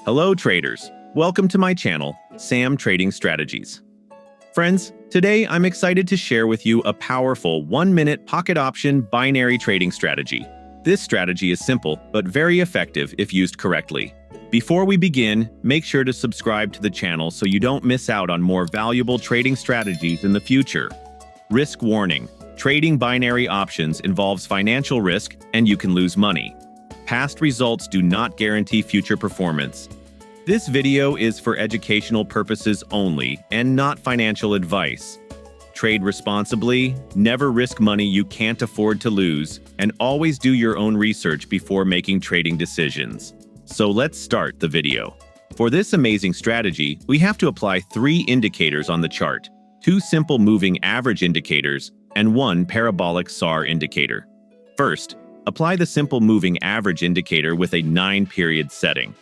Hello traders, welcome to my channel, Sam Trading Strategies. Friends, today I'm excited to share with you a powerful 1-minute pocket option binary trading strategy. This strategy is simple, but very effective if used correctly. Before we begin, make sure to subscribe to the channel so you don't miss out on more valuable trading strategies in the future. Risk warning: trading binary options involves financial risk and you can lose money. Past results do not guarantee future performance. This video is for educational purposes only and not financial advice. Trade responsibly, never risk money you can't afford to lose, and always do your own research before making trading decisions. So let's start the video. For this amazing strategy, we have to apply 3 indicators on the chart: 2 simple moving average indicators and 1 parabolic SAR indicator. First, apply the simple moving average indicator with a 9-period setting.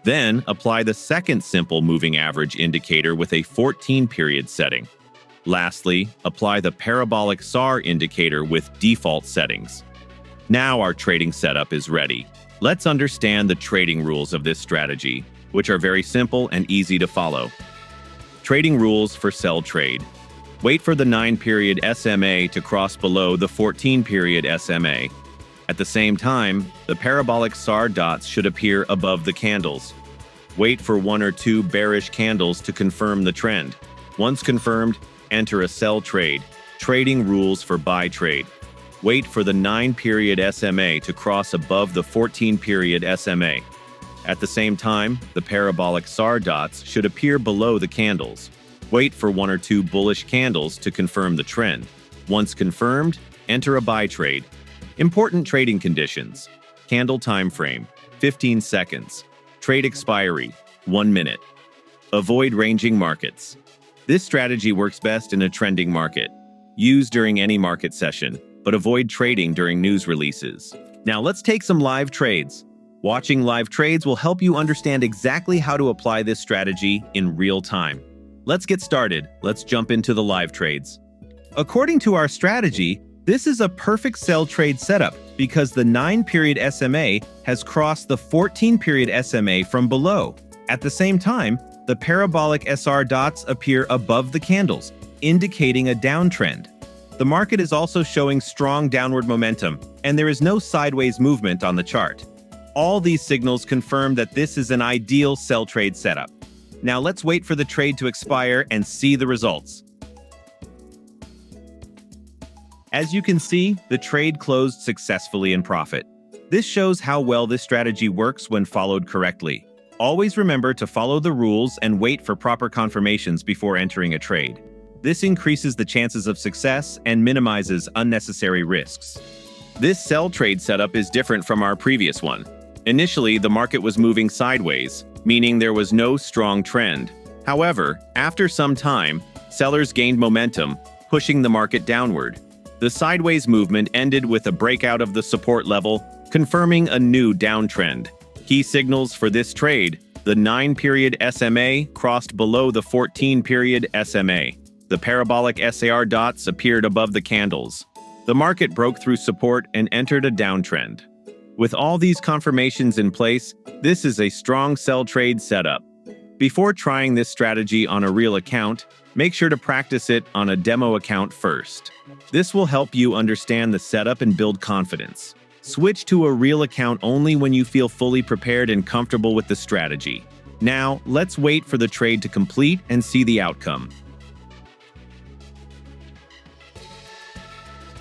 Then, apply the second simple moving average indicator with a 14-period setting. Lastly, apply the parabolic SAR indicator with default settings. Now our trading setup is ready. Let's understand the trading rules of this strategy, which are very simple and easy to follow. Trading rules for sell trade. Wait for the 9-period SMA to cross below the 14-period SMA. At the same time, the parabolic SAR dots should appear above the candles. Wait for 1 or 2 bearish candles to confirm the trend. Once confirmed, enter a sell trade. Trading rules for buy trade. Wait for the 9-period SMA to cross above the 14-period SMA. At the same time, the parabolic SAR dots should appear below the candles. Wait for 1 or 2 bullish candles to confirm the trend. Once confirmed, enter a buy trade. Important trading conditions: candle time frame, 15 seconds. Trade expiry, 1 minute. Avoid ranging markets. This strategy works best in a trending market. Use during any market session, but avoid trading during news releases. Now let's take some live trades. Watching live trades will help you understand exactly how to apply this strategy in real time. Let's get started. Let's jump into the live trades. According to our strategy, this is a perfect sell trade setup because the 9-period SMA has crossed the 14-period SMA from below. At the same time, the parabolic SR dots appear above the candles, indicating a downtrend. The market is also showing strong downward momentum, and there is no sideways movement on the chart. All these signals confirm that this is an ideal sell trade setup. Now let's wait for the trade to expire and see the results. As you can see, the trade closed successfully in profit. This shows how well this strategy works when followed correctly. Always remember to follow the rules and wait for proper confirmations before entering a trade. This increases the chances of success and minimizes unnecessary risks. This sell trade setup is different from our previous one. Initially, the market was moving sideways, meaning there was no strong trend. However, after some time, sellers gained momentum, pushing the market downward. The sideways movement ended with a breakout of the support level, confirming a new downtrend. Key signals for this trade: the 9-period SMA crossed below the 14-period SMA. The parabolic SAR dots appeared above the candles. The market broke through support and entered a downtrend. With all these confirmations in place, this is a strong sell trade setup. Before trying this strategy on a real account, make sure to practice it on a demo account first. This will help you understand the setup and build confidence. Switch to a real account only when you feel fully prepared and comfortable with the strategy. Now, let's wait for the trade to complete and see the outcome.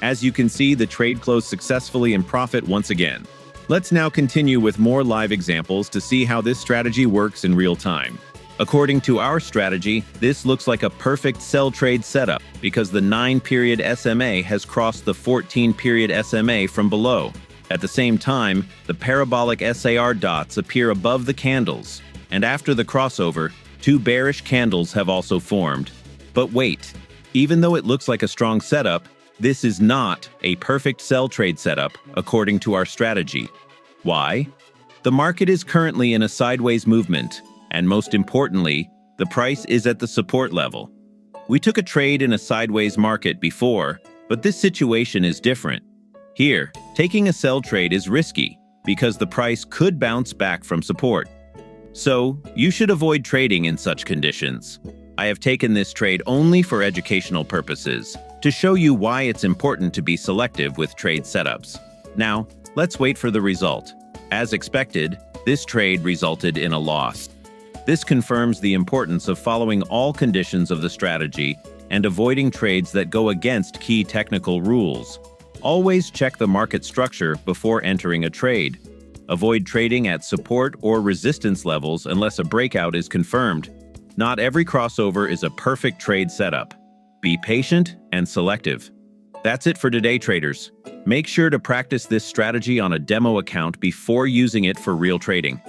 As you can see, the trade closed successfully in profit once again. Let's now continue with more live examples to see how this strategy works in real time. According to our strategy, this looks like a perfect sell trade setup because the 9-period SMA has crossed the 14-period SMA from below. At the same time, the parabolic SAR dots appear above the candles, and after the crossover, 2 bearish candles have also formed. But wait, even though it looks like a strong setup, this is not a perfect sell trade setup according to our strategy. Why? The market is currently in a sideways movement, and most importantly, the price is at the support level. We took a trade in a sideways market before, but this situation is different. Here, taking a sell trade is risky because the price could bounce back from support. So, you should avoid trading in such conditions. I have taken this trade only for educational purposes, to show you why it's important to be selective with trade setups. Now, let's wait for the result. As expected, this trade resulted in a loss. This confirms the importance of following all conditions of the strategy and avoiding trades that go against key technical rules. Always check the market structure before entering a trade. Avoid trading at support or resistance levels unless a breakout is confirmed. Not every crossover is a perfect trade setup. Be patient and selective. That's it for today, traders. Make sure to practice this strategy on a demo account before using it for real trading.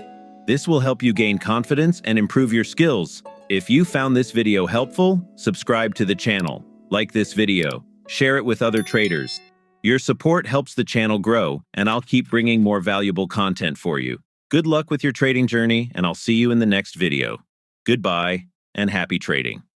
This will help you gain confidence and improve your skills. If you found this video helpful, subscribe to the channel, like this video, share it with other traders. Your support helps the channel grow, and I'll keep bringing more valuable content for you. Good luck with your trading journey, and I'll see you in the next video. Goodbye, and happy trading.